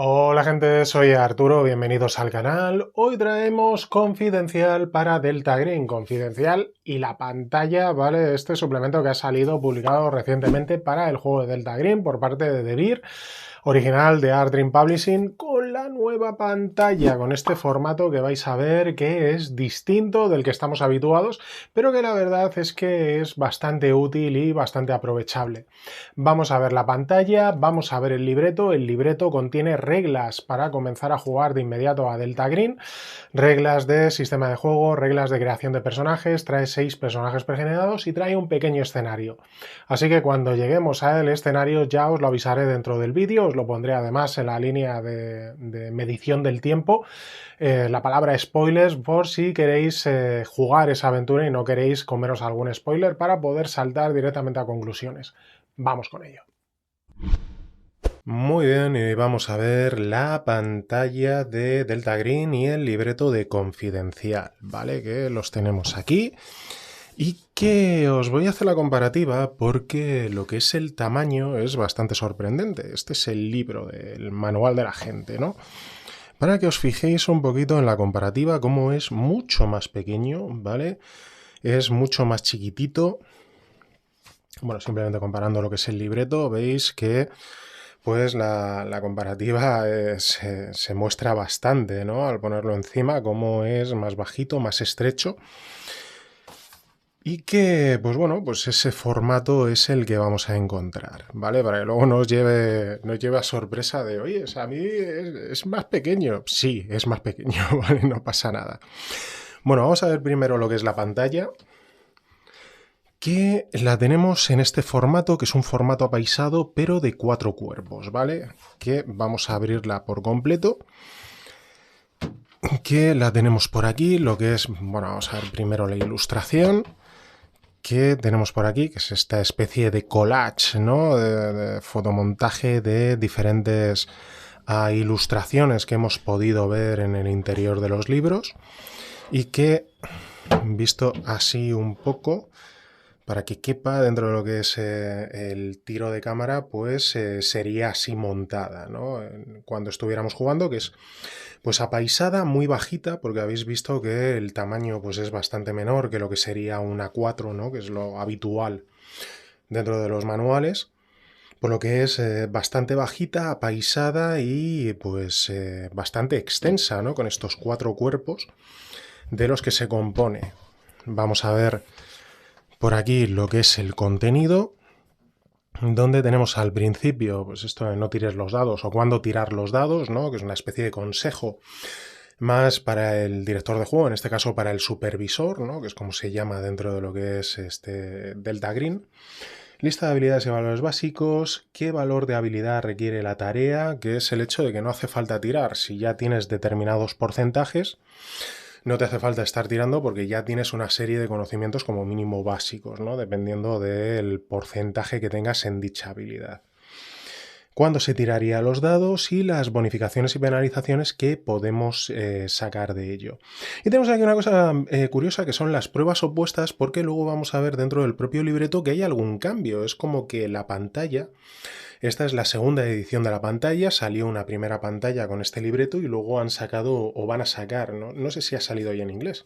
Hola gente, soy Arturo, bienvenidos al canal. Hoy traemos Confidencial para Delta Green, Confidencial y la pantalla, ¿vale? Este suplemento que ha salido publicado recientemente para el juego de Delta Green por parte de Devir, original de Art Dream Publishing, con la nueva pantalla, con este formato que vais a ver que es distinto del que estamos habituados, pero que la verdad es que es bastante útil y bastante aprovechable. Vamos a ver la pantalla, vamos a ver el libreto contiene reglas para comenzar a jugar de inmediato a Delta Green, reglas de sistema de juego, reglas de creación de personajes, trae 6 personajes pregenerados y trae un pequeño escenario. Así que cuando lleguemos al escenario ya os lo avisaré dentro del vídeo, os lo pondré además en la línea de medición del tiempo, la palabra spoilers por si queréis jugar esa aventura y no queréis comeros algún spoiler para poder saltar directamente a conclusiones. Vamos con ello. Muy bien, y vamos a ver la pantalla de Delta Green y el libreto de Confidencial, ¿vale? Que los tenemos aquí y que os voy a hacer la comparativa porque lo que es el tamaño es bastante sorprendente. Este es el libro del manual de la gente, ¿no? Para que os fijéis un poquito en la comparativa, cómo es mucho más pequeño, ¿vale? Es mucho más chiquitito. Bueno, simplemente comparando lo que es el libreto, veis que pues la comparativa se muestra bastante, ¿no? Al ponerlo encima, cómo es más bajito, más estrecho. Y que, pues bueno, pues ese formato es el que vamos a encontrar, ¿vale? Para que luego nos lleve a sorpresa de, oye, a mí es más pequeño. Sí, es más pequeño, ¿vale? No pasa nada. Bueno, vamos a ver primero lo que es la pantalla, que la tenemos en este formato, que es un formato apaisado, pero de 4 cuerpos, ¿vale? Que vamos a abrirla por completo, que la tenemos por aquí, lo que es, bueno, vamos a ver primero la ilustración, que tenemos por aquí, que es esta especie de collage, ¿no? De fotomontaje de diferentes ilustraciones que hemos podido ver en el interior de los libros y que, visto así un poco, para que quepa dentro de lo que es el tiro de cámara, pues sería así montada, ¿no? Cuando estuviéramos jugando, que es pues apaisada, muy bajita, porque habéis visto que el tamaño pues es bastante menor que lo que sería una 4, ¿no? Que es lo habitual dentro de los manuales. Por lo que es bastante bajita, apaisada y pues bastante extensa, ¿no? Con estos 4 cuerpos de los que se compone. Vamos a ver por aquí lo que es el contenido, donde tenemos al principio, pues esto de no tires los dados o cuándo tirar los dados, ¿no? Que es una especie de consejo más para el director de juego, en este caso para el supervisor, ¿no? Que es como se llama dentro de lo que es este Delta Green. Lista de habilidades y valores básicos, qué valor de habilidad requiere la tarea, que es el hecho de que no hace falta tirar si ya tienes determinados porcentajes. No te hace falta estar tirando porque ya tienes una serie de conocimientos como mínimo básicos, ¿no? Dependiendo del porcentaje que tengas en dicha habilidad. Cuándo se tiraría los dados y las bonificaciones y penalizaciones que podemos sacar de ello. Y tenemos aquí una cosa curiosa que son las pruebas opuestas, porque luego vamos a ver dentro del propio libreto que hay algún cambio. Es como que la pantalla, esta es la segunda edición de la pantalla, salió una primera pantalla con este libreto y luego han sacado o van a sacar, no sé si ha salido ya en inglés,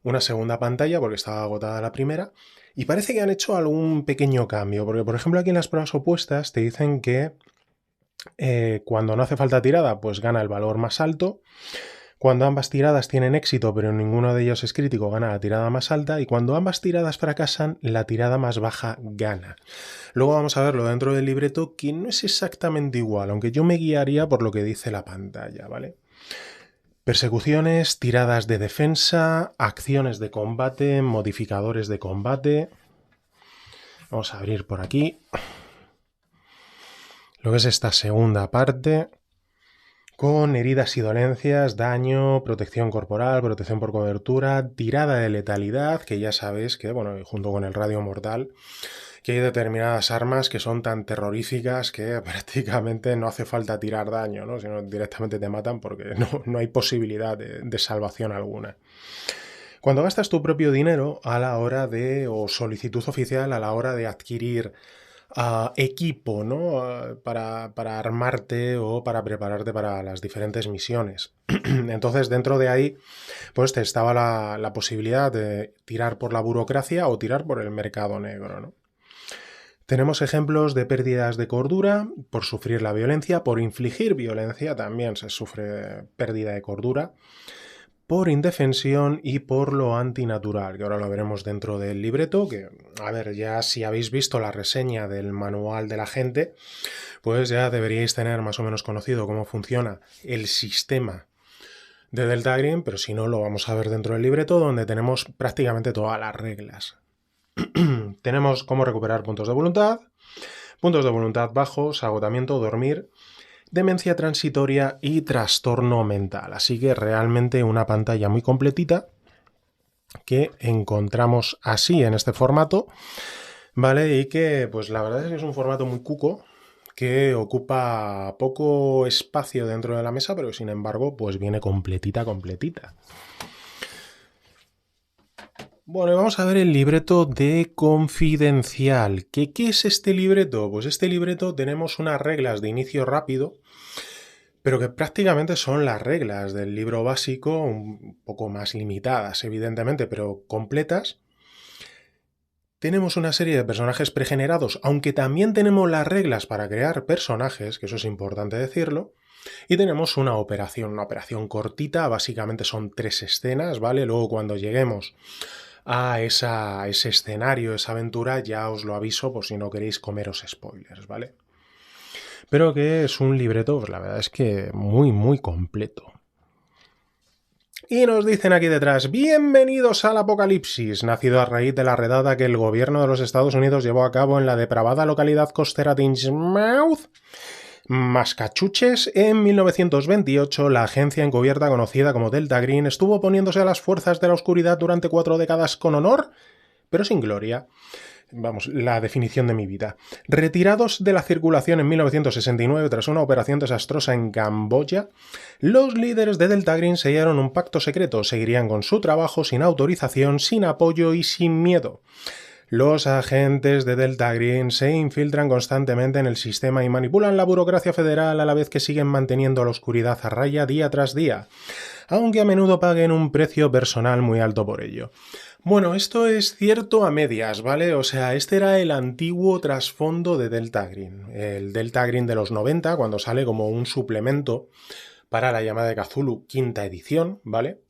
una segunda pantalla porque estaba agotada la primera. Y parece que han hecho algún pequeño cambio, porque por ejemplo aquí en las pruebas opuestas te dicen que cuando no hace falta tirada, pues gana el valor más alto. Cuando ambas tiradas tienen éxito, pero ninguno de ellos es crítico, gana la tirada más alta. Y cuando ambas tiradas fracasan, la tirada más baja gana. Luego vamos a verlo dentro del libreto, que no es exactamente igual, aunque yo me guiaría por lo que dice la pantalla, ¿vale? Persecuciones, tiradas de defensa, acciones de combate, modificadores de combate. Vamos a abrir por aquí lo que es esta segunda parte, con heridas y dolencias, daño, protección corporal, protección por cobertura, tirada de letalidad, que ya sabéis que, bueno, junto con el radio mortal, que hay determinadas armas que son tan terroríficas que prácticamente no hace falta tirar daño, ¿no? Sino directamente te matan porque no hay posibilidad de salvación alguna. Cuando gastas tu propio dinero a la hora de, o solicitud oficial a la hora de adquirir equipo, ¿no? Para armarte o para prepararte para las diferentes misiones. Entonces, dentro de ahí, pues te estaba la posibilidad de tirar por la burocracia o tirar por el mercado negro, ¿no? Tenemos ejemplos de pérdidas de cordura por sufrir la violencia, por infligir violencia también se sufre pérdida de cordura, por indefensión y por lo antinatural, que ahora lo veremos dentro del libreto, que, a ver, ya si habéis visto la reseña del manual de la gente, pues ya deberíais tener más o menos conocido cómo funciona el sistema de Delta Green, pero si no, lo vamos a ver dentro del libreto, donde tenemos prácticamente todas las reglas. Tenemos cómo recuperar puntos de voluntad bajos, agotamiento, dormir, demencia transitoria y trastorno mental. Así que realmente una pantalla muy completita que encontramos así en este formato, ¿vale? Y que pues la verdad es que es un formato muy cuco, que ocupa poco espacio dentro de la mesa, pero sin embargo pues viene completita. Bueno, vamos a ver el libreto de Confidencial. ¿Qué es este libreto? Pues este libreto tenemos unas reglas de inicio rápido, pero que prácticamente son las reglas del libro básico, un poco más limitadas, evidentemente, pero completas. Tenemos una serie de personajes pregenerados, aunque también tenemos las reglas para crear personajes, que eso es importante decirlo. Y tenemos una operación cortita, básicamente son 3 escenas, ¿vale? Luego cuando lleguemos a ese escenario, esa aventura, ya os lo aviso por si no queréis comeros spoilers, ¿vale? Pero que es un libreto, pues la verdad es que muy completo. Y nos dicen aquí detrás, bienvenidos al apocalipsis, nacido a raíz de la redada que el gobierno de los Estados Unidos llevó a cabo en la depravada localidad costera de Innsmouth, Massachusetts, en 1928, la agencia encubierta conocida como Delta Green estuvo oponiéndose a las fuerzas de la oscuridad durante 4 décadas con honor, pero sin gloria. Vamos, la definición de mi vida. Retirados de la circulación en 1969 tras una operación desastrosa en Camboya, los líderes de Delta Green sellaron un pacto secreto, seguirían con su trabajo sin autorización, sin apoyo y sin miedo. Los agentes de Delta Green se infiltran constantemente en el sistema y manipulan la burocracia federal a la vez que siguen manteniendo la oscuridad a raya día tras día, aunque a menudo paguen un precio personal muy alto por ello. Bueno, esto es cierto a medias, ¿vale? O sea, este era el antiguo trasfondo de Delta Green. El Delta Green de los 90, cuando sale como un suplemento para la llamada de Cthulhu, quinta edición, ¿vale?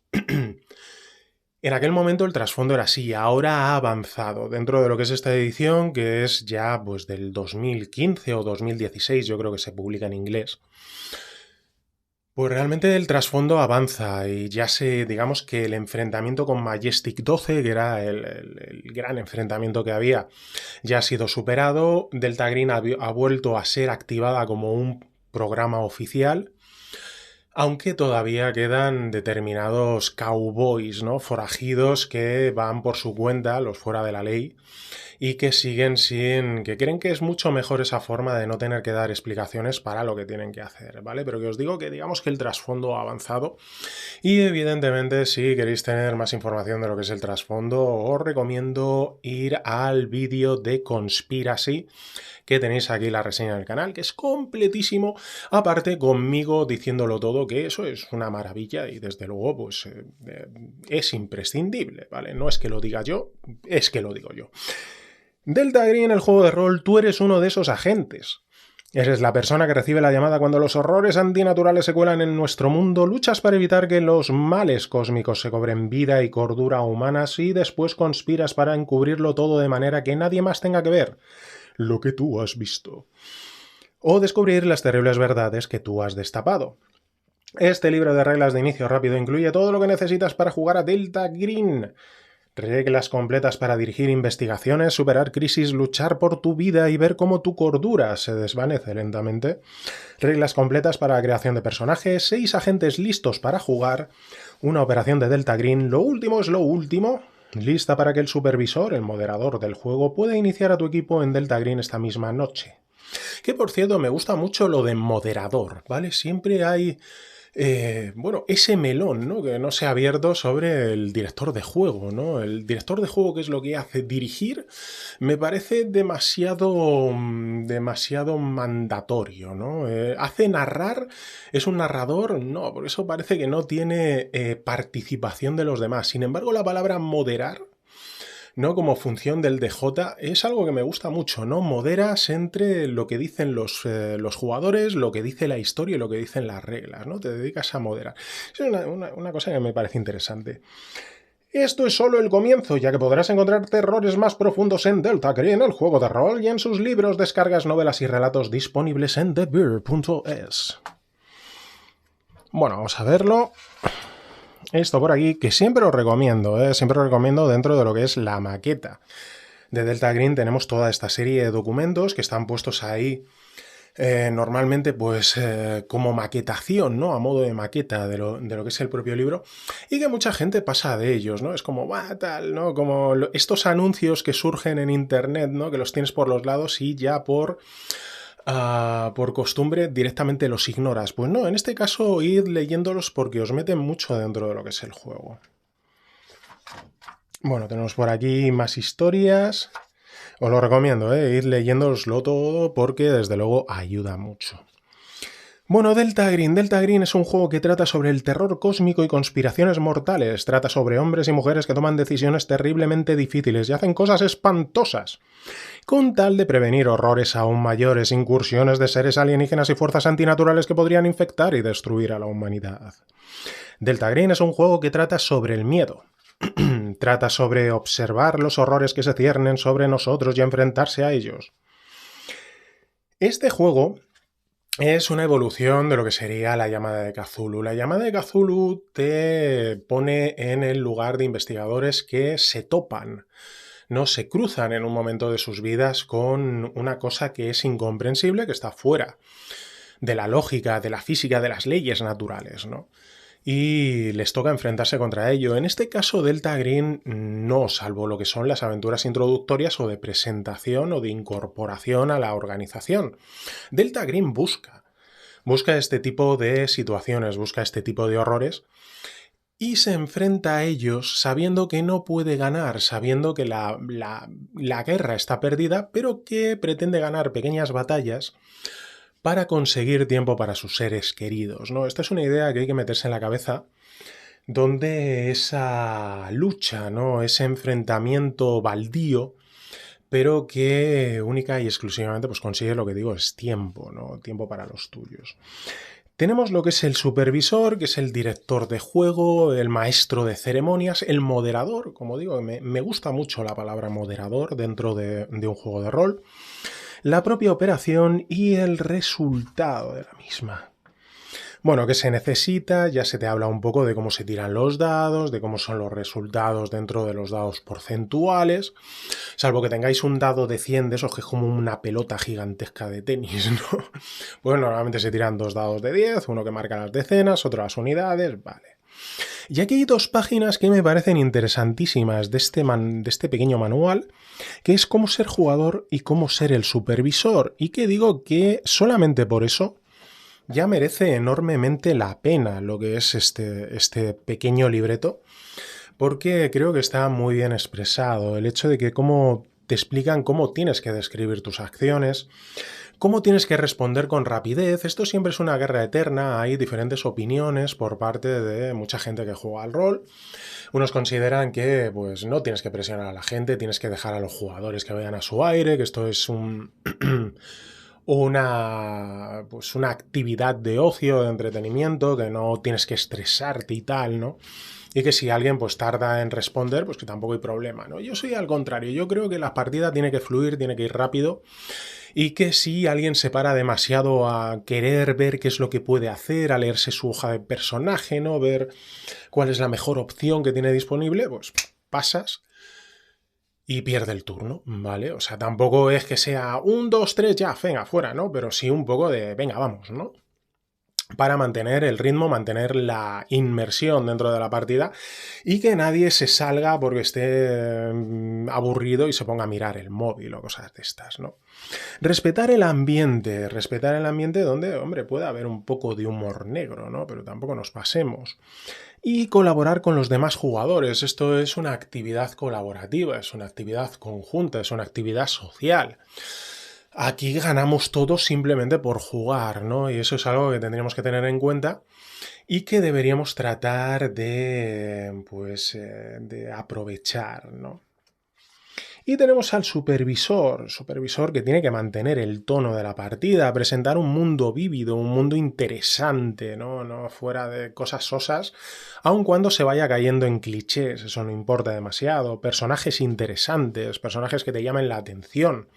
En aquel momento el trasfondo era así, ahora ha avanzado dentro de lo que es esta edición, que es ya pues del 2015 o 2016, yo creo que se publica en inglés. Pues realmente el trasfondo avanza y ya digamos que el enfrentamiento con Majestic 12, que era el gran enfrentamiento que había, ya ha sido superado. Delta Green ha vuelto a ser activada como un programa oficial, aunque todavía quedan determinados cowboys, ¿no? Forajidos que van por su cuenta, los fuera de la ley, y que siguen que creen que es mucho mejor esa forma de no tener que dar explicaciones para lo que tienen que hacer, ¿vale? Pero que os digo que digamos que el trasfondo ha avanzado y evidentemente si queréis tener más información de lo que es el trasfondo os recomiendo ir al vídeo de Conspiracy, que tenéis aquí la reseña del canal, que es completísimo, aparte conmigo diciéndolo todo, que eso es una maravilla y desde luego pues es imprescindible, ¿vale? No es que lo diga yo, es que lo digo yo. Delta Green, el juego de rol, tú eres uno de esos agentes. Eres la persona que recibe la llamada cuando los horrores antinaturales se cuelan en nuestro mundo, luchas para evitar que los males cósmicos se cobren vida y cordura humanas y después conspiras para encubrirlo todo de manera que nadie más tenga que ver lo que tú has visto, o descubrir las terribles verdades que tú has destapado. Este libro de reglas de inicio rápido incluye todo lo que necesitas para jugar a Delta Green. Reglas completas para dirigir investigaciones, superar crisis, luchar por tu vida y ver cómo tu cordura se desvanece lentamente. Reglas completas para la creación de personajes, 6 agentes listos para jugar, una operación de Delta Green, lo último es lo último, lista para que el supervisor, el moderador del juego, pueda iniciar a tu equipo en Delta Green esta misma noche. Que por cierto, me gusta mucho lo de moderador, ¿vale? Siempre hay bueno, ese melón, ¿no? Que no se ha abierto sobre el director de juego, ¿no? El director de juego, ¿qué es lo que hace? Dirigir me parece demasiado mandatorio, ¿no? ¿Hace narrar? ¿Es un narrador? No, por eso parece que no tiene participación de los demás. Sin embargo, la palabra moderar, ¿no? Como función del DJ, es algo que me gusta mucho, ¿no? Moderas entre lo que dicen los jugadores, lo que dice la historia y lo que dicen las reglas, ¿no? Te dedicas a moderar. Es una cosa que me parece interesante. Esto es solo el comienzo, ya que podrás encontrar terrores más profundos en Delta Green, el juego de rol, y en sus libros, descargas, novelas y relatos disponibles en thebeer.es. Bueno, vamos a verlo. Esto por aquí, que siempre os recomiendo, siempre os recomiendo dentro de lo que es la maqueta. De Delta Green tenemos toda esta serie de documentos que están puestos ahí normalmente pues como maquetación, ¿no? A modo de maqueta de lo que es el propio libro, y que mucha gente pasa de ellos, ¿no? Es como, tal, ¿no? Como estos anuncios que surgen en internet, ¿no? Que los tienes por los lados y ya por costumbre directamente los ignoras. Pues no, en este caso id leyéndolos porque os meten mucho dentro de lo que es el juego. Bueno, tenemos por aquí más historias. Os lo recomiendo, ir leyéndoslo todo porque desde luego ayuda mucho. Bueno, Delta Green. Delta Green es un juego que trata sobre el terror cósmico y conspiraciones mortales. Trata sobre hombres y mujeres que toman decisiones terriblemente difíciles y hacen cosas espantosas, con tal de prevenir horrores aún mayores, incursiones de seres alienígenas y fuerzas antinaturales que podrían infectar y destruir a la humanidad. Delta Green es un juego que trata sobre el miedo. Trata sobre observar los horrores que se ciernen sobre nosotros y enfrentarse a ellos. Este juego es una evolución de lo que sería la llamada de Cthulhu. La llamada de Cthulhu te pone en el lugar de investigadores que se topan, no se cruzan en un momento de sus vidas con una cosa que es incomprensible, que está fuera de la lógica, de la física, de las leyes naturales, ¿no? Y les toca enfrentarse contra ello. En este caso, Delta Green no, salvo lo que son las aventuras introductorias o de presentación o de incorporación a la organización. Delta Green busca este tipo de situaciones, busca este tipo de horrores y se enfrenta a ellos sabiendo que no puede ganar, sabiendo que la guerra está perdida, pero que pretende ganar pequeñas batallas para conseguir tiempo para sus seres queridos, ¿no? Esta es una idea que hay que meterse en la cabeza, donde esa lucha, ¿no? Ese enfrentamiento baldío, pero que única y exclusivamente pues consigue lo que digo, es tiempo, ¿no? Tiempo para los tuyos. Tenemos lo que es el supervisor, que es el director de juego, el maestro de ceremonias, el moderador, como digo, me gusta mucho la palabra moderador dentro de un juego de rol, la propia operación y el resultado de la misma. Bueno, ¿qué se necesita? Ya se te habla un poco de cómo se tiran los dados, de cómo son los resultados dentro de los dados porcentuales, salvo que tengáis un dado de 100 de esos que es como una pelota gigantesca de tenis, ¿no? Pues normalmente se tiran 2 dados de 10, uno que marca las decenas, otro las unidades, vale. Y aquí hay 2 páginas que me parecen interesantísimas de este pequeño manual, que es cómo ser jugador y cómo ser el supervisor, y que digo que solamente por eso ya merece enormemente la pena lo que es este pequeño libreto, porque creo que está muy bien expresado el hecho de que cómo te explican cómo tienes que describir tus acciones, cómo tienes que responder con rapidez. Esto siempre es una guerra eterna, hay diferentes opiniones por parte de mucha gente que juega al rol. Unos consideran que pues no tienes que presionar a la gente, tienes que dejar a los jugadores que vayan a su aire, que esto es una actividad de ocio, de entretenimiento, que no tienes que estresarte y tal, ¿no? Y que si alguien pues tarda en responder, pues que tampoco hay problema, ¿no? Yo soy al contrario, yo creo que la partida tiene que fluir, tiene que ir rápido, y que si alguien se para demasiado a querer ver qué es lo que puede hacer, a leerse su hoja de personaje, ¿no? Ver cuál es la mejor opción que tiene disponible, pues pasas y pierde el turno, ¿vale? O sea, tampoco es que sea 1, 2, 3, ya, venga, fuera, ¿no? Pero sí un poco de, venga, vamos, ¿no? para mantener el ritmo, mantener la inmersión dentro de la partida y que nadie se salga porque esté aburrido y se ponga a mirar el móvil o cosas de estas, ¿no? Respetar el ambiente donde, hombre, puede haber un poco de humor negro, ¿no? Pero tampoco nos pasemos. Y colaborar con los demás jugadores. Esto es una actividad colaborativa, es una actividad conjunta, es una actividad social. Aquí ganamos todos simplemente por jugar, ¿no? Y eso es algo que tendríamos que tener en cuenta y que deberíamos tratar de, pues, de aprovechar, ¿no? Y tenemos al supervisor que tiene que mantener el tono de la partida, presentar un mundo vívido, un mundo interesante, no fuera de cosas sosas, aun cuando se vaya cayendo en clichés, eso no importa demasiado, personajes interesantes, personajes que te llamen la atención.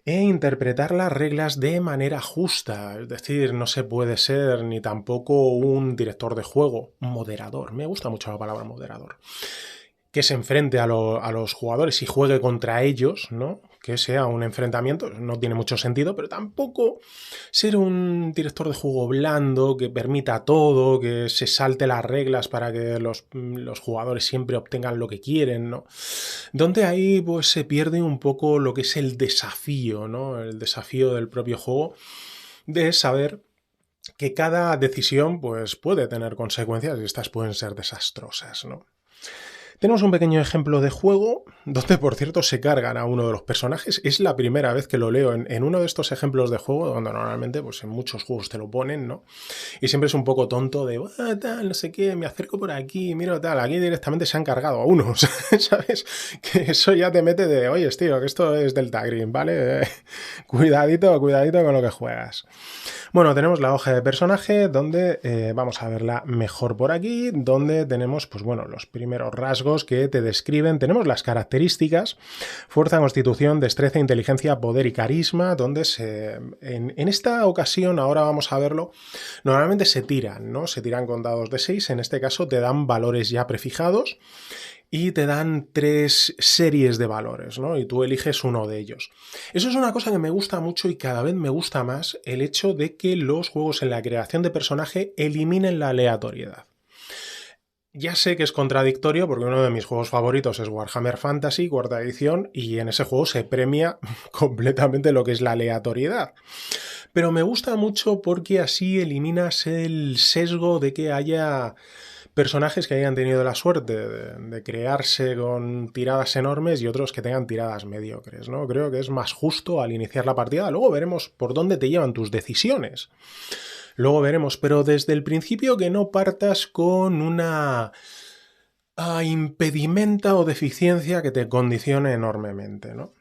E interpretar las reglas de manera justa, es decir, no se puede ser ni tampoco un director de juego, un moderador, me gusta mucho la palabra moderador, que se enfrente a los jugadores y juegue contra ellos, ¿no? Que sea un enfrentamiento, no tiene mucho sentido, pero tampoco ser un director de juego blando, que permita todo, que se salte las reglas para que los jugadores siempre obtengan lo que quieren, ¿no? Donde ahí pues se pierde un poco lo que es el desafío, ¿no? El desafío del propio juego de saber que cada decisión pues puede tener consecuencias y estas pueden ser desastrosas, ¿no? Tenemos un pequeño ejemplo de juego donde, por cierto, se cargan a uno de los personajes. Es la primera vez que lo leo en uno de estos ejemplos de juego, donde normalmente pues en muchos juegos te lo ponen, ¿no? Y siempre es un poco tonto de, tal, no sé qué, me acerco por aquí, miro tal. Aquí directamente se han cargado a unos, ¿sabes? Que eso ya te mete de, oye, tío, que esto es Delta Green, ¿vale? Cuidadito con lo que juegas. Bueno, tenemos la hoja de personaje donde vamos a verla mejor por aquí, donde tenemos, pues bueno, los primeros rasgos que te describen. Tenemos las características: fuerza, constitución, destreza, inteligencia, poder y carisma, donde en esta ocasión, ahora vamos a verlo, normalmente se tiran, ¿no? Se tiran con dados de 6, en este caso te dan valores ya prefijados y te dan 3 series de valores, ¿no? Y tú eliges uno de ellos. Eso es una cosa que me gusta mucho y cada vez me gusta más, el hecho de que los juegos en la creación de personaje eliminen la aleatoriedad. Ya sé que es contradictorio porque uno de mis juegos favoritos es Warhammer Fantasy, cuarta edición, y en ese juego se premia completamente lo que es la aleatoriedad. Pero me gusta mucho porque así eliminas el sesgo de que haya personajes que hayan tenido la suerte de crearse con tiradas enormes y otros que tengan tiradas mediocres, ¿no? Creo que es más justo al iniciar la partida. Luego veremos por dónde te llevan tus decisiones. Luego veremos, pero desde el principio que no partas con una impedimenta o deficiencia que te condicione enormemente, ¿no?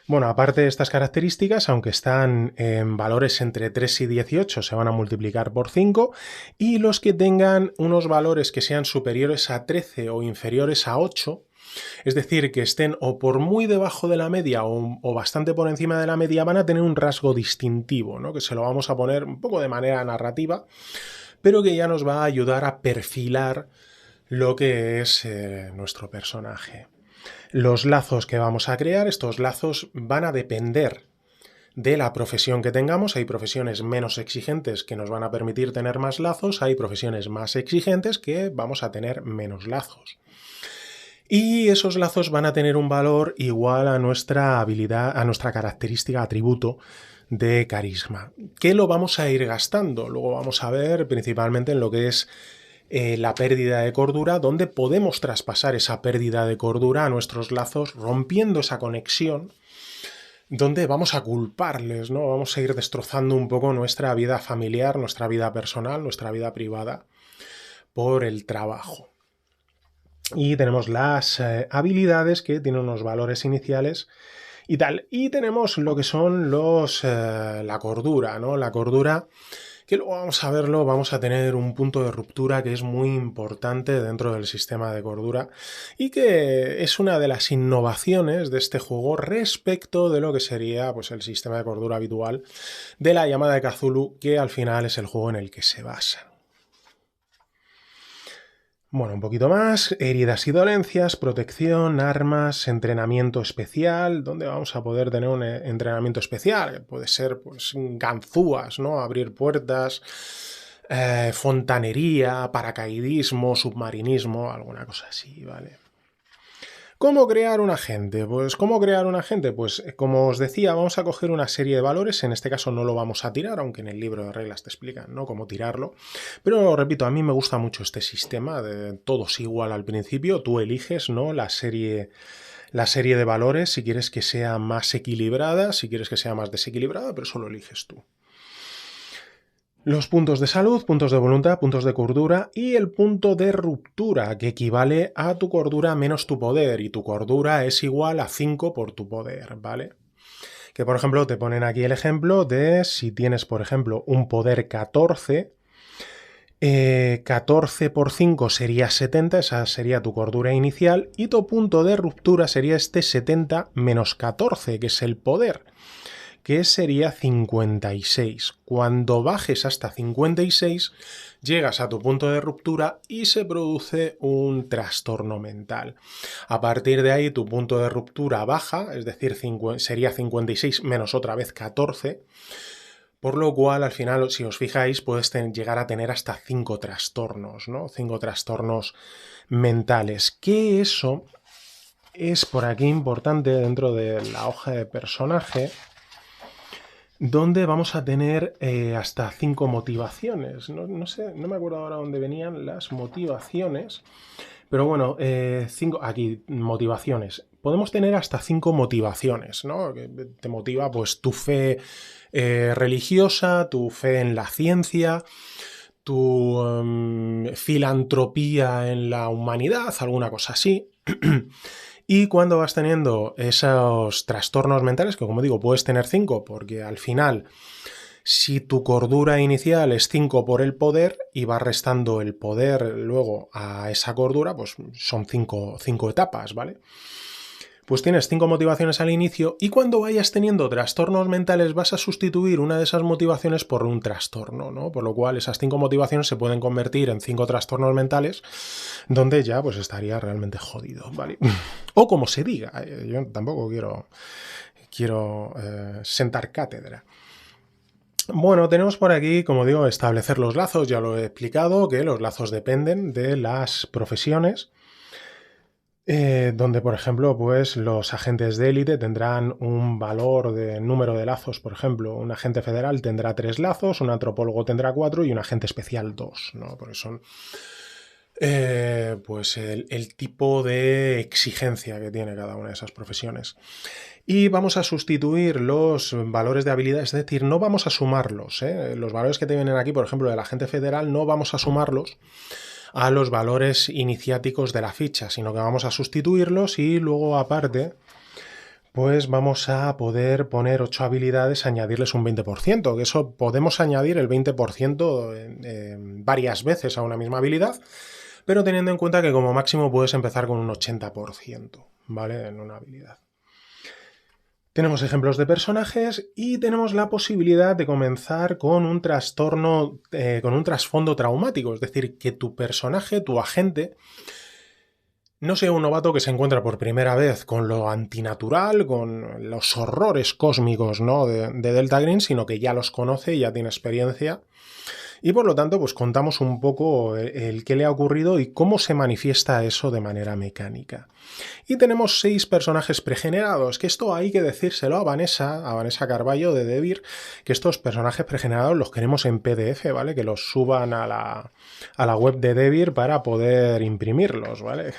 Bueno, aparte de estas características, aunque están en valores entre 3 y 18, se van a multiplicar por 5, y los que tengan unos valores que sean superiores a 13 o inferiores a 8, es decir, que estén o por muy debajo de la media o bastante por encima de la media, van a tener un rasgo distintivo, ¿no? Que se lo vamos a poner un poco de manera narrativa, pero que ya nos va a ayudar a perfilar lo que es nuestro personaje. Los lazos que vamos a crear, estos lazos van a depender de la profesión que tengamos. Hay profesiones menos exigentes que nos van a permitir tener más lazos, hay profesiones más exigentes que vamos a tener menos lazos. Y esos lazos van a tener un valor igual a nuestra habilidad, a nuestra característica, atributo de carisma, que lo vamos a ir gastando. Luego vamos a ver principalmente en lo que es la pérdida de cordura, donde podemos traspasar esa pérdida de cordura a nuestros lazos, rompiendo esa conexión, donde vamos a culparles, ¿no? Vamos a ir destrozando un poco nuestra vida familiar, nuestra vida personal, nuestra vida privada, por el trabajo. Y tenemos las habilidades que tienen unos valores iniciales y tal. Y tenemos lo que son la cordura, ¿no? La cordura, que luego vamos a verlo, vamos a tener un punto de ruptura que es muy importante dentro del sistema de cordura y que es una de las innovaciones de este juego respecto de lo que sería pues, el sistema de cordura habitual de la llamada de Cthulhu, que al final es el juego en el que se basa. Bueno, un poquito más, heridas y dolencias, protección, armas, entrenamiento especial, donde vamos a poder tener un entrenamiento especial, que puede ser pues ganzúas, ¿no? Abrir puertas, fontanería, paracaidismo, submarinismo, alguna cosa así, ¿vale? ¿Cómo crear un agente? Pues, ¿cómo crear un agente? Pues, como os decía, vamos a coger una serie de valores. En este caso no lo vamos a tirar, aunque en el libro de reglas te explican, ¿no?, cómo tirarlo. Pero, repito, a mí me gusta mucho este sistema de todos igual al principio. Tú eliges, ¿no?, la serie de valores, si quieres que sea más equilibrada, si quieres que sea más desequilibrada, pero eso lo eliges tú. Los puntos de salud, puntos de voluntad, puntos de cordura y el punto de ruptura, que equivale a tu cordura menos tu poder, y tu cordura es igual a 5 por tu poder, ¿vale? Que, por ejemplo, te ponen aquí el ejemplo de si tienes, por ejemplo, un poder 14, 14 por 5 sería 70, esa sería tu cordura inicial, y tu punto de ruptura sería este 70 menos 14, que es el poder, que sería 56. Cuando bajes hasta 56, llegas a tu punto de ruptura y se produce un trastorno mental. A partir de ahí, tu punto de ruptura baja, es decir, sería 56 menos otra vez 14, por lo cual, al final, si os fijáis, puedes llegar a tener hasta 5 trastornos, ¿no? 5 trastornos mentales. Que eso es por aquí importante dentro de la hoja de personaje, donde vamos a tener hasta 5 motivaciones. No sé, no me acuerdo ahora dónde venían las motivaciones, pero bueno, aquí, motivaciones. Podemos tener hasta 5 motivaciones, ¿no? Que te motiva pues tu fe religiosa, tu fe en la ciencia, tu filantropía en la humanidad, alguna cosa así. Y cuando vas teniendo esos trastornos mentales, que como digo, puedes tener 5, porque al final, si tu cordura inicial es 5 por el poder y vas restando el poder luego a esa cordura, pues son 5 etapas, ¿vale? Pues tienes 5 motivaciones al inicio, y cuando vayas teniendo trastornos mentales vas a sustituir una de esas motivaciones por un trastorno, ¿no? Por lo cual esas 5 motivaciones se pueden convertir en 5 trastornos mentales, donde ya pues estaría realmente jodido, ¿vale? O como se diga, yo tampoco quiero sentar cátedra. Bueno, tenemos por aquí, como digo, establecer los lazos. Ya lo he explicado, que los lazos dependen de las profesiones. Donde, por ejemplo, pues los agentes de élite tendrán un valor de número de lazos. Por ejemplo, un agente federal tendrá 3 lazos, un antropólogo tendrá 4 y un agente especial 2, ¿no? Porque son pues el tipo de exigencia que tiene cada una de esas profesiones. Y vamos a sustituir los valores de habilidad, es decir, no vamos a sumarlos. Los valores que te vienen aquí, por ejemplo, del agente federal, no vamos a sumarlos a los valores iniciáticos de la ficha, sino que vamos a sustituirlos, y luego aparte pues vamos a poder poner 8 habilidades, añadirles un 20%, que eso podemos añadir el 20% varias veces a una misma habilidad, pero teniendo en cuenta que como máximo puedes empezar con un 80%, ¿vale?, en una habilidad. Tenemos ejemplos de personajes y tenemos la posibilidad de comenzar con un trastorno, con un trasfondo traumático, es decir, que tu personaje, tu agente, no sea un novato que se encuentra por primera vez con lo antinatural, con los horrores cósmicos, ¿no?, de Delta Green, sino que ya los conoce y ya tiene experiencia. Y por lo tanto, pues contamos un poco el qué le ha ocurrido y cómo se manifiesta eso de manera mecánica. Y tenemos 6 personajes pregenerados, que esto hay que decírselo a Vanessa Carballo de Devir, que estos personajes pregenerados los queremos en PDF, ¿vale? Que los suban a la web de Devir para poder imprimirlos, ¿vale?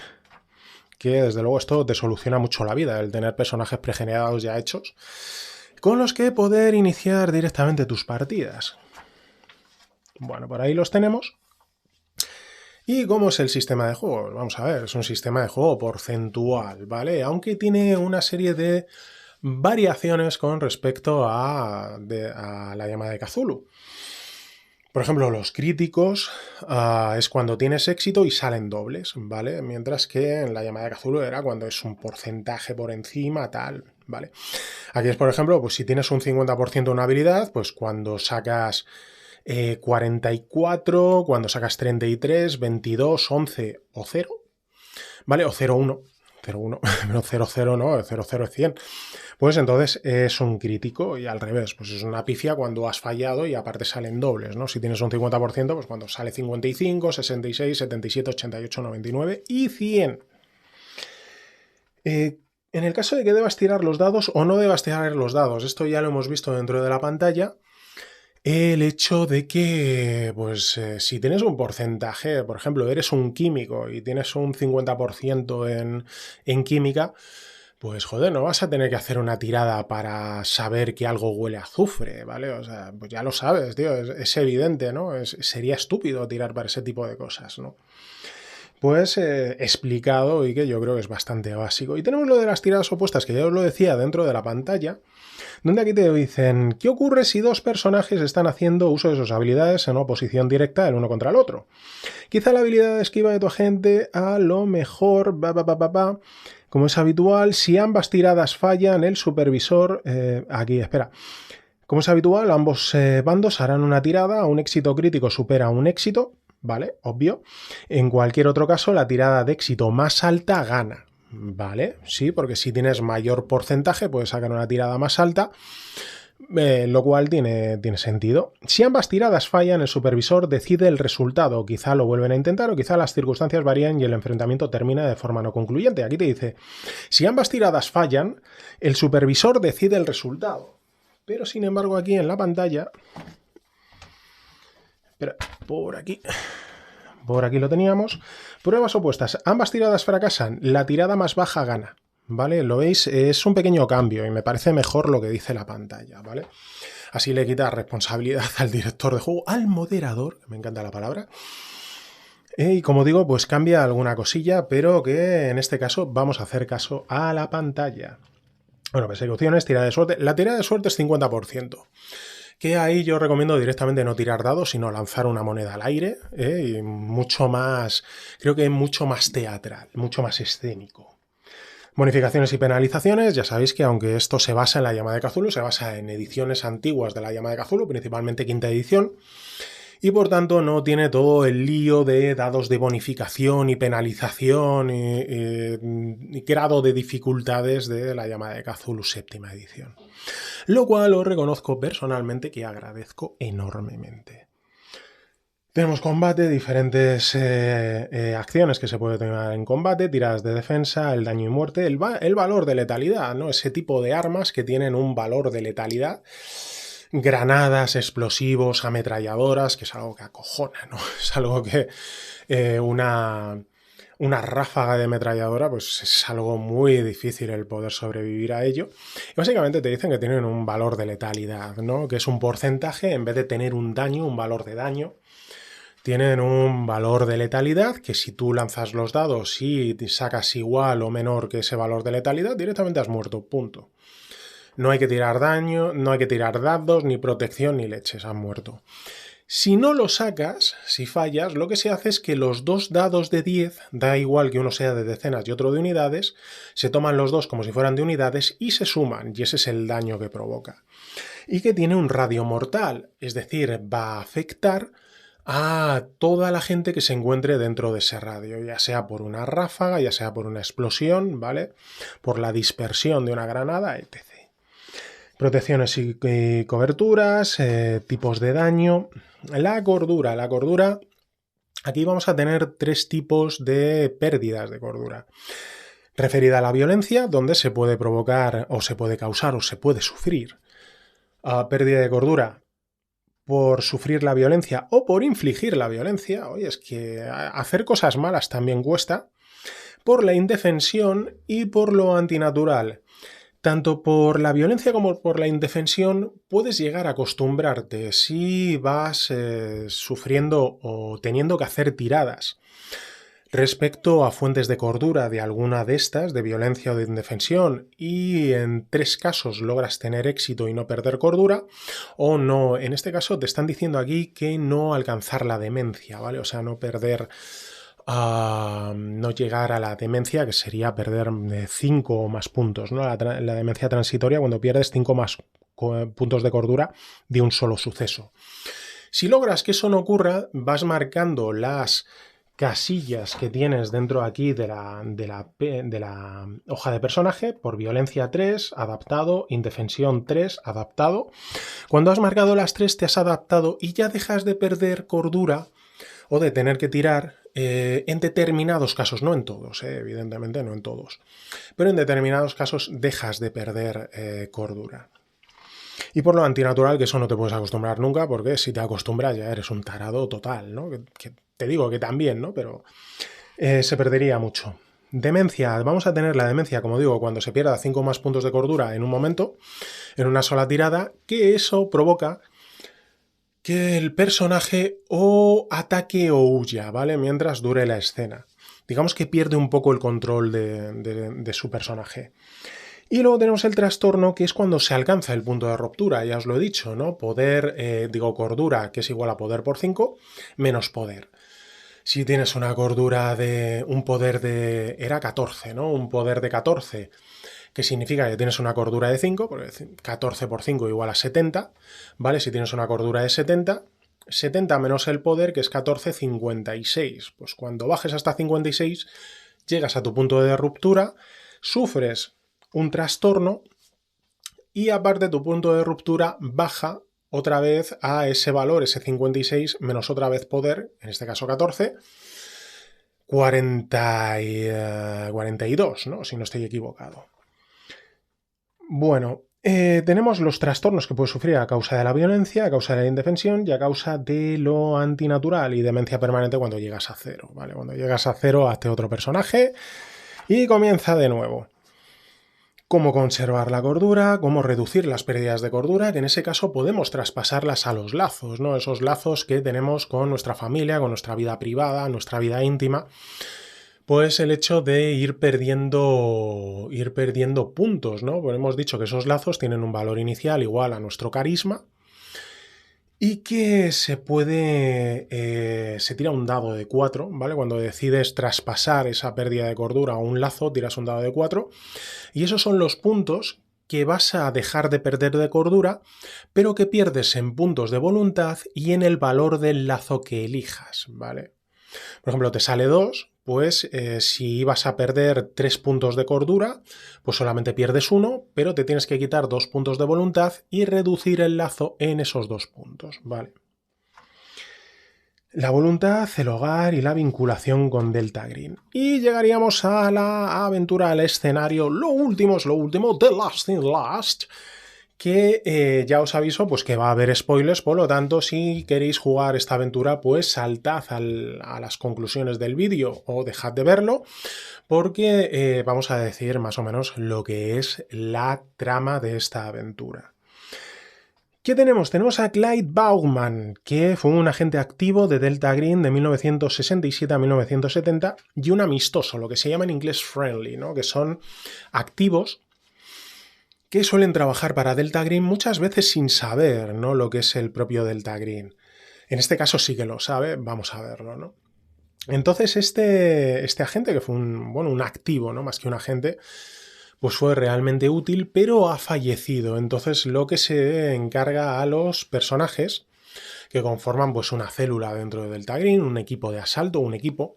Que desde luego esto te soluciona mucho la vida, el tener personajes pregenerados ya hechos, con los que poder iniciar directamente tus partidas. Bueno, por ahí los tenemos. ¿Y cómo es el sistema de juego? Vamos a ver, es un sistema de juego porcentual, ¿vale? Aunque tiene una serie de variaciones con respecto a la llamada de Cthulhu. Por ejemplo, los críticos es cuando tienes éxito y salen dobles, ¿vale? Mientras que en la llamada de Cthulhu era cuando es un porcentaje por encima, tal, ¿vale? Aquí es, por ejemplo, pues si tienes un 50% de una habilidad, pues cuando sacas 44, cuando sacas 33, 22, 11 o 0, ¿vale? O 0,1. 0,1, pero 0,0 no, 0,0 es 100. Pues entonces es un crítico y al revés, pues es una pifia cuando has fallado y aparte salen dobles, ¿no? Si tienes un 50%, pues cuando sale 55, 66, 77, 88, 99 y 100. En el caso de que debas tirar los dados o no debas tirar los dados, esto ya lo hemos visto dentro de la pantalla, el hecho de que, pues, si tienes un porcentaje, por ejemplo, eres un químico y tienes un 50% en química, pues, joder, no vas a tener que hacer una tirada para saber que algo huele a azufre, ¿vale? O sea, pues ya lo sabes, tío, es evidente, ¿no? Sería estúpido tirar para ese tipo de cosas, ¿no? Pues explicado y que yo creo que es bastante básico. Y tenemos lo de las tiradas opuestas, que ya os lo decía dentro de la pantalla, donde aquí te dicen, ¿qué ocurre si dos personajes están haciendo uso de sus habilidades en oposición directa el uno contra el otro? Quizá la habilidad de esquiva de tu agente a lo mejor, como es habitual, si ambas tiradas fallan, el supervisor... Como es habitual, ambos bandos harán una tirada, un éxito crítico supera un éxito, ¿vale? Obvio. En cualquier otro caso, la tirada de éxito más alta gana, ¿vale? Sí, porque si tienes mayor porcentaje, puedes sacar una tirada más alta, lo cual tiene sentido. Si ambas tiradas fallan, el supervisor decide el resultado. Quizá lo vuelven a intentar o quizá las circunstancias varían y el enfrentamiento termina de forma no concluyente. Aquí te dice, si ambas tiradas fallan, el supervisor decide el resultado. Pero sin embargo aquí en la pantalla, espera, por aquí lo teníamos, pruebas opuestas, ambas tiradas fracasan, la tirada más baja gana, ¿vale? Lo veis, es un pequeño cambio y me parece mejor lo que dice la pantalla, ¿vale? Así le quita responsabilidad al director de juego, al moderador, me encanta la palabra. Y como digo, pues cambia alguna cosilla, pero que en este caso vamos a hacer caso a la pantalla. Bueno, persecuciones, tirada de suerte. La tirada de suerte es 50%. Que ahí yo recomiendo directamente no tirar dados, sino lanzar una moneda al aire. Y mucho más, creo que mucho más teatral, mucho más escénico. Bonificaciones y penalizaciones, ya sabéis que aunque esto se basa en la llama de Cthulhu, se basa en ediciones antiguas de la llama de Cthulhu, principalmente quinta edición, y por tanto no tiene todo el lío de dados de bonificación y penalización y grado de dificultades de la llama de Cthulhu séptima edición. Lo cual os reconozco personalmente que agradezco enormemente. Tenemos combate, diferentes acciones que se puede tomar en combate, tiradas de defensa, el daño y muerte, el valor de letalidad, ¿no? Ese tipo de armas que tienen un valor de letalidad. Granadas, explosivos, ametralladoras, que es algo que acojona, ¿no? Es algo que una ráfaga de ametralladora, pues es algo muy difícil el poder sobrevivir a ello. Y básicamente te dicen que tienen un valor de letalidad, ¿no? Que es un porcentaje, en vez de tener un daño, un valor de daño, tienen un valor de letalidad que si tú lanzas los dados y sacas igual o menor que ese valor de letalidad, directamente has muerto, punto. No hay que tirar daño, no hay que tirar dados, ni protección, ni leches, han muerto. Si no lo sacas, si fallas, lo que se hace es que los dos dados de 10, da igual que uno sea de decenas y otro de unidades, se toman los dos como si fueran de unidades y se suman, y ese es el daño que provoca. Y que tiene un radio mortal, es decir, va a afectar a toda la gente que se encuentre dentro de ese radio, ya sea por una ráfaga, ya sea por una explosión, ¿vale? Por la dispersión de una granada, etc. Protecciones y coberturas, tipos de daño. La cordura, aquí vamos a tener tres tipos de pérdidas de cordura. Referida a la violencia, donde se puede provocar o se puede causar o se puede sufrir pérdida de cordura por sufrir la violencia o por infligir la violencia. Oye, es que hacer cosas malas también cuesta. Por la indefensión y por lo antinatural. Tanto por la violencia como por la indefensión puedes llegar a acostumbrarte si vas sufriendo o teniendo que hacer tiradas. Respecto a fuentes de cordura de alguna de estas, de violencia o de indefensión, y en 3 casos logras tener éxito y no perder cordura, o no, en este caso te están diciendo aquí que no alcanzar la demencia, ¿vale? O sea, no perder... no llegar a la demencia, que sería perder 5 o más puntos, ¿no? La demencia transitoria, cuando pierdes 5 más puntos de cordura de un solo suceso. Si logras que eso no ocurra, vas marcando las casillas que tienes dentro aquí de la hoja de personaje por violencia 3, adaptado, indefensión 3, adaptado. Cuando has marcado las 3 te has adaptado y ya dejas de perder cordura o de tener que tirar en determinados casos, no en todos, evidentemente no en todos, pero en determinados casos dejas de perder cordura. Y por lo antinatural, que eso no te puedes acostumbrar nunca, porque si te acostumbras ya eres un tarado total, ¿no? Que te digo que también, ¿no? Pero se perdería mucho. Demencia, vamos a tener la demencia, como digo, cuando se pierda 5 más puntos de cordura en un momento, en una sola tirada, que eso provoca que el personaje o ataque o huya, ¿vale? Mientras dure la escena. Digamos que pierde un poco el control de su personaje. Y luego tenemos el trastorno, que es cuando se alcanza el punto de ruptura, ya os lo he dicho, ¿no? Poder, cordura, que es igual a poder por 5, menos poder. Si tienes una cordura de un poder de... era 14, ¿no? Un poder de 14, que significa que tienes una cordura de 5, porque 14 por 5 igual a 70, ¿vale? Si tienes una cordura de 70, 70 menos el poder, que es 14, 56. Pues cuando bajes hasta 56, llegas a tu punto de ruptura, sufres un trastorno y aparte tu punto de ruptura baja otra vez a ese valor, ese 56 menos otra vez poder, en este caso 14, 42, ¿no? Si no estoy equivocado. Bueno, tenemos los trastornos que puedes sufrir a causa de la violencia, a causa de la indefensión y a causa de lo antinatural y demencia permanente cuando llegas a 0, ¿vale? Cuando llegas a 0, hazte otro personaje y comienza de nuevo. Cómo conservar la cordura, cómo reducir las pérdidas de cordura, que en ese caso podemos traspasarlas a los lazos, ¿no? Esos lazos que tenemos con nuestra familia, con nuestra vida privada, nuestra vida íntima. Pues el hecho de ir perdiendo puntos, ¿no? Pues hemos dicho que esos lazos tienen un valor inicial igual a nuestro carisma y que se tira un dado de 4, ¿vale? Cuando decides traspasar esa pérdida de cordura a un lazo, tiras un dado de 4 y esos son los puntos que vas a dejar de perder de cordura, pero que pierdes en puntos de voluntad y en el valor del lazo que elijas, ¿vale? Por ejemplo, te sale 2, pues si ibas a perder 3 puntos de cordura, pues solamente pierdes 1, pero te tienes que quitar 2 puntos de voluntad y reducir el lazo en esos 2 puntos, ¿vale? La voluntad, el hogar y la vinculación con Delta Green. Y llegaríamos a la aventura, al escenario, lo último, The Last in Last, que ya os aviso pues que va a haber spoilers, por lo tanto si queréis jugar esta aventura pues saltad a las conclusiones del vídeo o dejad de verlo porque vamos a decir más o menos lo que es la trama de esta aventura. ¿Qué tenemos? Tenemos a Clyde Bauman, que fue un agente activo de Delta Green de 1967 a 1970 y un amistoso, lo que se llama en inglés friendly, ¿no? Que son activos que suelen trabajar para Delta Green muchas veces sin saber, ¿no?, lo que es el propio Delta Green. En este caso sí que lo sabe, vamos a verlo, ¿no? Entonces este agente, que fue un activo, ¿no?, más que un agente, pues fue realmente útil, pero ha fallecido. Entonces lo que se encarga a los personajes que conforman pues una célula dentro de Delta Green, un equipo de asalto, un equipo,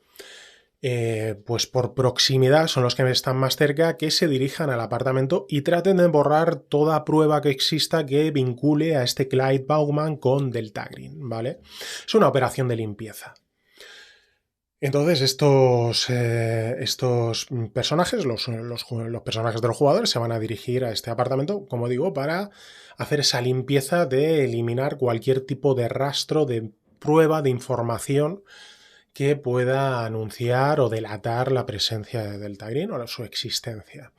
pues por proximidad son los que están más cerca, que se dirijan al apartamento y traten de borrar toda prueba que exista que vincule a este Clyde Bauman con Delta Green, ¿vale? Es una operación de limpieza. Entonces estos personajes, los personajes de los jugadores, se van a dirigir a este apartamento, como digo, para hacer esa limpieza de eliminar cualquier tipo de rastro, de prueba, de información que pueda anunciar o delatar la presencia de Delta Green o su existencia.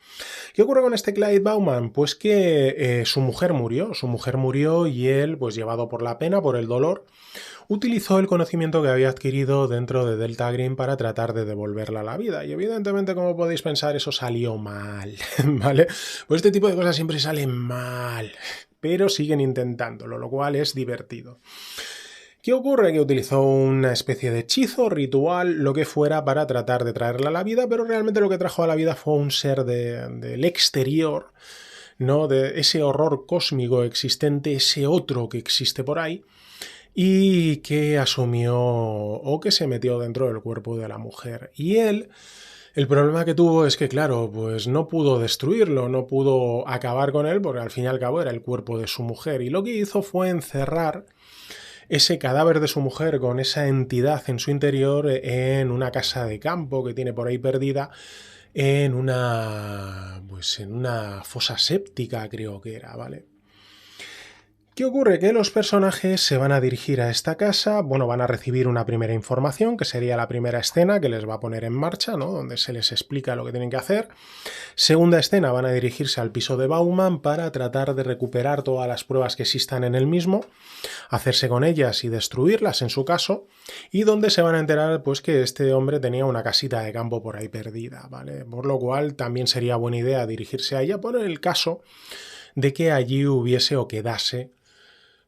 ¿Qué ocurre con este Clyde Bauman? Pues que su mujer murió y él, pues llevado por la pena, por el dolor, utilizó el conocimiento que había adquirido dentro de Delta Green para tratar de devolverla a la vida. Y evidentemente, como podéis pensar, eso salió mal, ¿vale? Pues este tipo de cosas siempre salen mal, pero siguen intentándolo, lo cual es divertido. ¿Qué ocurre? Que utilizó una especie de hechizo, ritual, lo que fuera, para tratar de traerla a la vida, pero realmente lo que trajo a la vida fue un ser del exterior, ¿no?, de ese horror cósmico existente, ese otro que existe por ahí, y que asumió o que se metió dentro del cuerpo de la mujer. Y él, el problema que tuvo es que, claro, pues no pudo destruirlo, no pudo acabar con él, porque al fin y al cabo era el cuerpo de su mujer. Y lo que hizo fue encerrar ese cadáver de su mujer con esa entidad en su interior en una casa de campo que tiene por ahí perdida, en una fosa séptica, creo que era, ¿vale? ¿Qué ocurre? Que los personajes se van a dirigir a esta casa, bueno, van a recibir una primera información, que sería la primera escena que les va a poner en marcha, ¿no? Donde se les explica lo que tienen que hacer. Segunda escena, van a dirigirse al piso de Bauman para tratar de recuperar todas las pruebas que existan en el mismo, hacerse con ellas y destruirlas en su caso, y donde se van a enterar pues que este hombre tenía una casita de campo por ahí perdida, ¿vale? Por lo cual también sería buena idea dirigirse a ella por el caso de que allí hubiese o quedase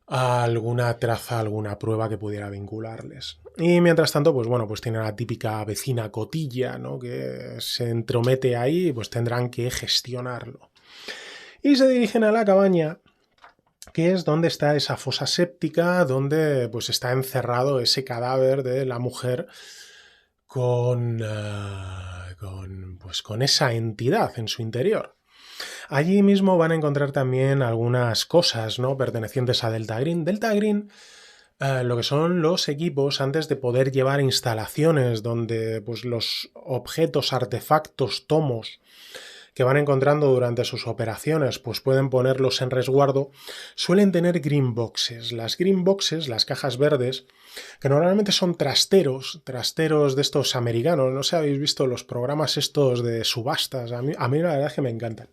alguna traza, alguna prueba que pudiera vincularles. Y mientras tanto, pues bueno, pues tiene la típica vecina cotilla, ¿no? Que se entromete ahí y pues tendrán que gestionarlo. Y se dirigen a la cabaña, que es donde está esa fosa séptica, donde pues está encerrado ese cadáver de la mujer con esa entidad en su interior. Allí mismo van a encontrar también algunas cosas, ¿no?, pertenecientes a Delta Green. Delta Green, lo que son los equipos antes de poder llevar instalaciones donde pues, los objetos, artefactos, tomos que van encontrando durante sus operaciones, pues pueden ponerlos en resguardo, suelen tener green boxes. Las green boxes, las cajas verdes, que normalmente son trasteros de estos americanos. No sé si habéis visto los programas estos de subastas, a mí la verdad es que me encantan,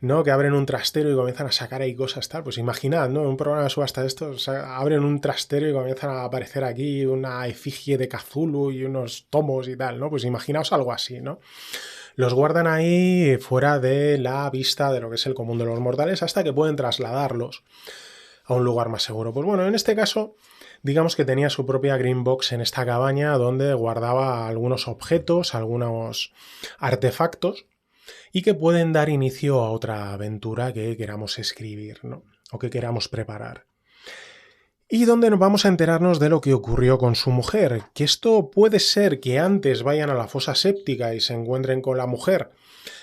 ¿no? Que abren un trastero y comienzan a sacar ahí cosas tal. Pues imaginad, ¿no? Un programa de subasta de estos, o sea, abren un trastero y comienzan a aparecer aquí una efigie de Cthulhu y unos tomos y tal, ¿no? Pues imaginaos algo así, ¿no? Los guardan ahí fuera de la vista de lo que es el común de los mortales hasta que pueden trasladarlos a un lugar más seguro. Pues bueno, en este caso, digamos que tenía su propia green box en esta cabaña donde guardaba algunos objetos, algunos artefactos y que pueden dar inicio a otra aventura que queramos escribir, ¿no? O que queramos preparar. Y donde nos vamos a enterarnos de lo que ocurrió con su mujer, que esto puede ser que antes vayan a la fosa séptica y se encuentren con la mujer,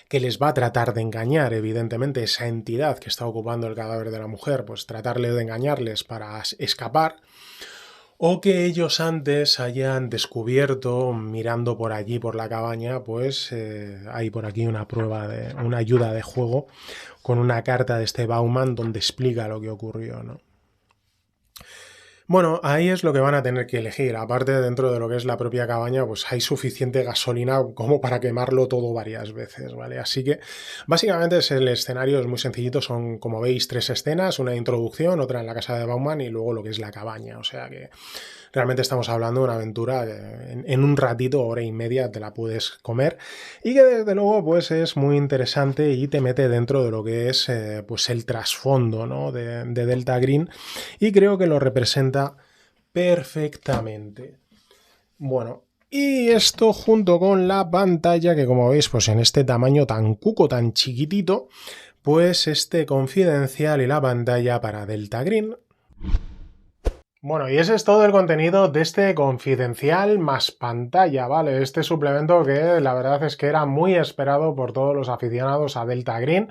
que les va a tratar de engañar, evidentemente, esa entidad que está ocupando el cadáver de la mujer, pues tratarle de engañarles para escapar, o que ellos antes hayan descubierto, mirando por allí, por la cabaña, pues hay por aquí una prueba, una ayuda de juego, con una carta de este Bauman donde explica lo que ocurrió, ¿no? Bueno, ahí es lo que van a tener que elegir. Aparte, dentro de lo que es la propia cabaña, pues hay suficiente gasolina como para quemarlo todo varias veces, ¿vale? Así que, básicamente, el escenario es muy sencillito. Son, como veis, 3 escenas, una introducción, otra en la casa de Bauman y luego lo que es la cabaña. O sea que realmente estamos hablando de una aventura que en un ratito, hora y media, te la puedes comer y que desde luego pues es muy interesante y te mete dentro de lo que es pues el trasfondo, ¿no?, de Delta Green, y creo que lo representa perfectamente. Bueno, y esto junto con la pantalla que, como veis, pues en este tamaño tan cuco, tan chiquitito, pues este confidencial y la pantalla para Delta Green. Bueno, y ese es todo el contenido de este confidencial más pantalla, ¿vale? Este suplemento que la verdad es que era muy esperado por todos los aficionados a Delta Green,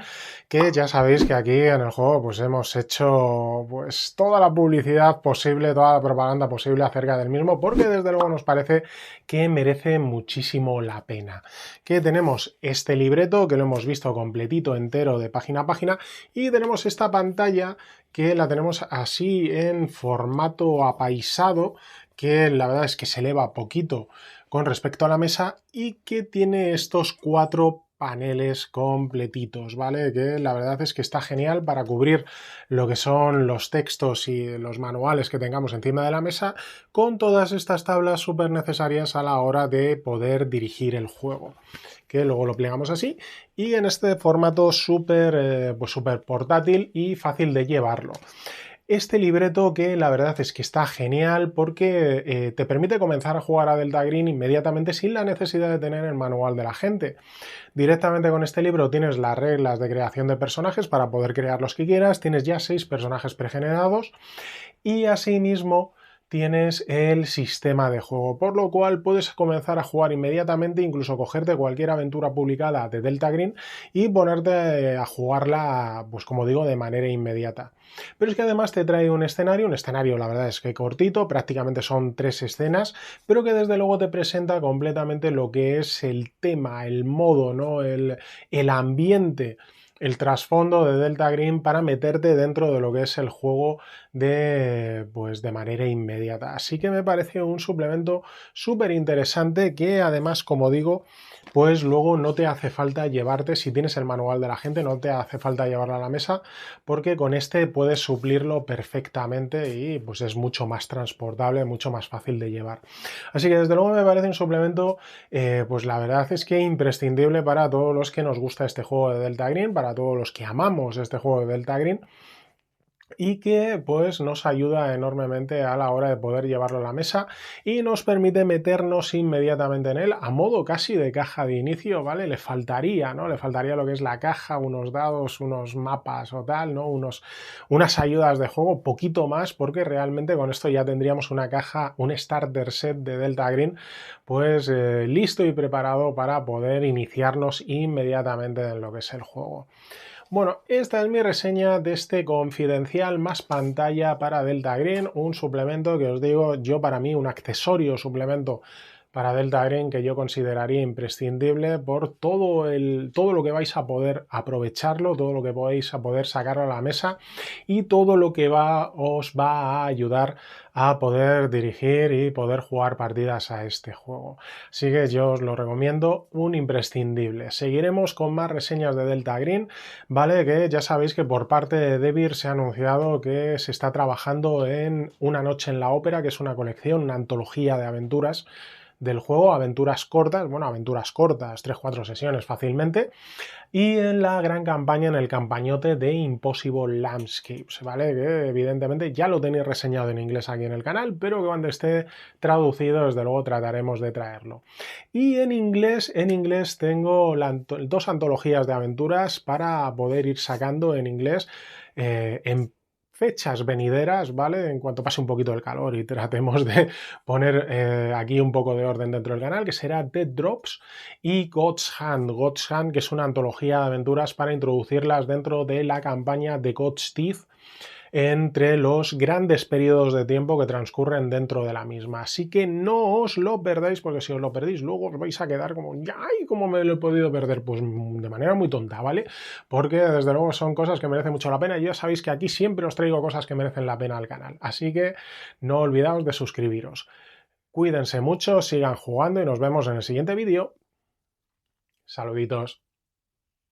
que ya sabéis que aquí en el juego pues hemos hecho pues toda la publicidad posible, toda la propaganda posible acerca del mismo, porque desde luego nos parece que merece muchísimo la pena. Que tenemos este libreto que lo hemos visto completito, entero, de página a página, y tenemos esta pantalla que la tenemos así en formato apaisado, que la verdad es que se eleva poquito con respecto a la mesa y que tiene estos 4 paneles completitos, ¿vale? Que la verdad es que está genial para cubrir lo que son los textos y los manuales que tengamos encima de la mesa, con todas estas tablas súper necesarias a la hora de poder dirigir el juego, que luego lo plegamos así y en este formato súper pues súper portátil y fácil de llevarlo. este libreto que la verdad es que está genial porque te permite comenzar a jugar a Delta Green inmediatamente sin la necesidad de tener el manual de la gente. Directamente con este libro tienes las reglas de creación de personajes para poder crear los que quieras, tienes ya 6 personajes pregenerados y asimismo tienes el sistema de juego, por lo cual puedes comenzar a jugar inmediatamente, incluso cogerte cualquier aventura publicada de Delta Green y ponerte a jugarla, pues como digo, de manera inmediata. Pero es que además te trae un escenario la verdad es que cortito, prácticamente son 3 escenas, pero que desde luego te presenta completamente lo que es el tema, el modo, ¿no? el ambiente, el trasfondo de Delta Green para meterte dentro de lo que es el juego pues de manera inmediata. Así que me parece un suplemento súper interesante que además, como digo, pues luego no te hace falta llevarte, si tienes el manual de la gente, no te hace falta llevarlo a la mesa, porque con este puedes suplirlo perfectamente y pues es mucho más transportable, mucho más fácil de llevar. Así que desde luego me parece un suplemento, pues la verdad es que imprescindible para todos los que nos gusta este juego de Delta Green, para todos los que amamos este juego de Delta Green, y que pues nos ayuda enormemente a la hora de poder llevarlo a la mesa y nos permite meternos inmediatamente en él a modo casi de caja de inicio, ¿vale? Le faltaría, ¿no? Le faltaría lo que es la caja, unos dados, unos mapas o tal, ¿no? Unas ayudas de juego, poquito más, porque realmente con esto ya tendríamos una caja, un starter set de Delta Green, pues listo y preparado para poder iniciarnos inmediatamente en lo que es el juego. Bueno, esta es mi reseña de este confidencial más pantalla para Delta Green, un suplemento que os digo yo, para mí un accesorio suplemento para Delta Green que yo consideraría imprescindible por todo lo que vais a poder aprovecharlo, todo lo que vais a poder sacarlo a la mesa y todo lo que os va a ayudar a poder dirigir y poder jugar partidas a este juego. Así que yo os lo recomiendo, un imprescindible. Seguiremos con más reseñas de Delta Green, ¿vale? Que ya sabéis que por parte de Devir se ha anunciado que se está trabajando en Una noche en la ópera, que es una colección, una antología de aventuras del juego, aventuras cortas, bueno, aventuras cortas, 3-4 sesiones fácilmente, y en la gran campaña, en el campañote de Impossible Landscapes, ¿vale? Que evidentemente ya lo tenéis reseñado en inglés aquí en el canal, pero que cuando esté traducido, desde luego trataremos de traerlo. Y en inglés tengo 2 antologías de aventuras para poder ir sacando en inglés en fechas venideras, ¿vale? En cuanto pase un poquito el calor y tratemos de poner aquí un poco de orden dentro del canal, que será Dead Drops y God's Hand, que es una antología de aventuras para introducirlas dentro de la campaña de God's Teeth, entre los grandes periodos de tiempo que transcurren dentro de la misma. Así que no os lo perdáis, porque si os lo perdéis luego os vais a quedar como, ¡ay! ¿Cómo me lo he podido perder? Pues de manera muy tonta, ¿vale? Porque desde luego son cosas que merecen mucho la pena y ya sabéis que aquí siempre os traigo cosas que merecen la pena al canal. Así que no olvidaos de suscribiros. Cuídense mucho, sigan jugando y nos vemos en el siguiente vídeo. Saluditos.